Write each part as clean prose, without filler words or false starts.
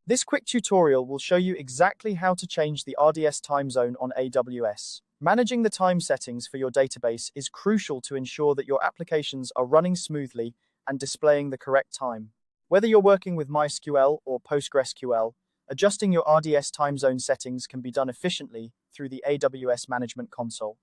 This quick tutorial will show you exactly how to change the RDS time zone on AWS. Managing the time settings for your database is crucial to ensure that your applications are running smoothly and displaying the correct time. Whether you're working with MySQL or PostgreSQL, adjusting your RDS time zone settings can be done efficiently through the AWS Management Console.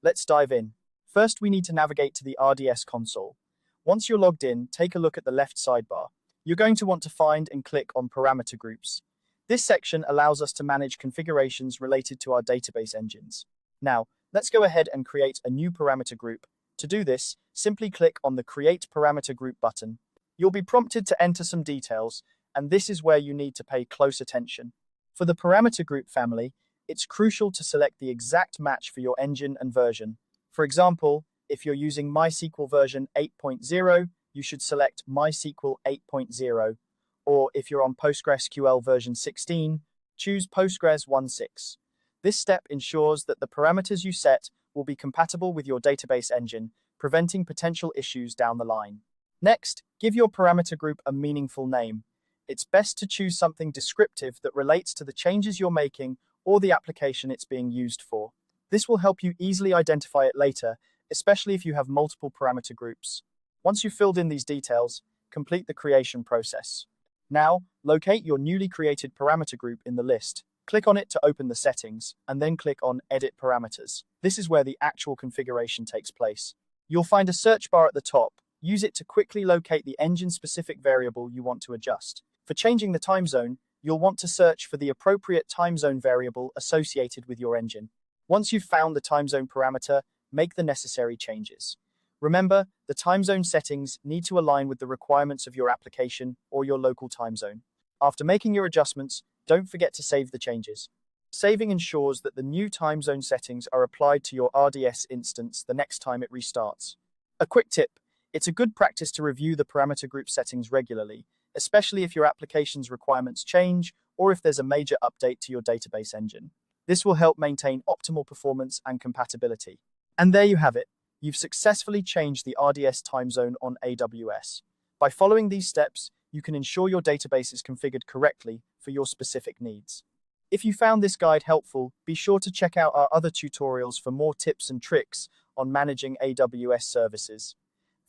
Let's dive in. First, we need to navigate to the RDS console. Once you're logged in, take a look at the left sidebar. You're going to want to find and click on Parameter Groups. This section allows us to manage configurations related to our database engines. Now, let's go ahead and create a new parameter group. To do this, simply click on the Create Parameter Group button. You'll be prompted to enter some details, and this is where you need to pay close attention. For the parameter group family, it's crucial to select the exact match for your engine and version. For example, if you're using MySQL version 8.0, you should select MySQL 8.0, or if you're on PostgreSQL version 16, choose Postgres 1.6. This step ensures that the parameters you set will be compatible with your database engine, preventing potential issues down the line. Next, give your parameter group a meaningful name. It's best to choose something descriptive that relates to the changes you're making or the application it's being used for. This will help you easily identify it later, especially if you have multiple parameter groups. Once you've filled in these details, complete the creation process. Now, locate your newly created parameter group in the list. Click on it to open the settings, and then click on Edit Parameters. This is where the actual configuration takes place. You'll find a search bar at the top. Use it to quickly locate the engine-specific variable you want to adjust. For changing the time zone, you'll want to search for the appropriate time zone variable associated with your engine. Once you've found the time zone parameter, make the necessary changes. Remember, the time zone settings need to align with the requirements of your application or your local time zone. After making your adjustments, don't forget to save the changes. Saving ensures that the new time zone settings are applied to your RDS instance the next time it restarts. A quick tip: it's a good practice to review the parameter group settings regularly, especially if your application's requirements change or if there's a major update to your database engine. This will help maintain optimal performance and compatibility. And there you have it. You've successfully changed the RDS time zone on AWS. By following these steps, you can ensure your database is configured correctly for your specific needs. If you found this guide helpful, be sure to check out our other tutorials for more tips and tricks on managing AWS services.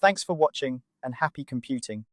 Thanks for watching, and happy computing.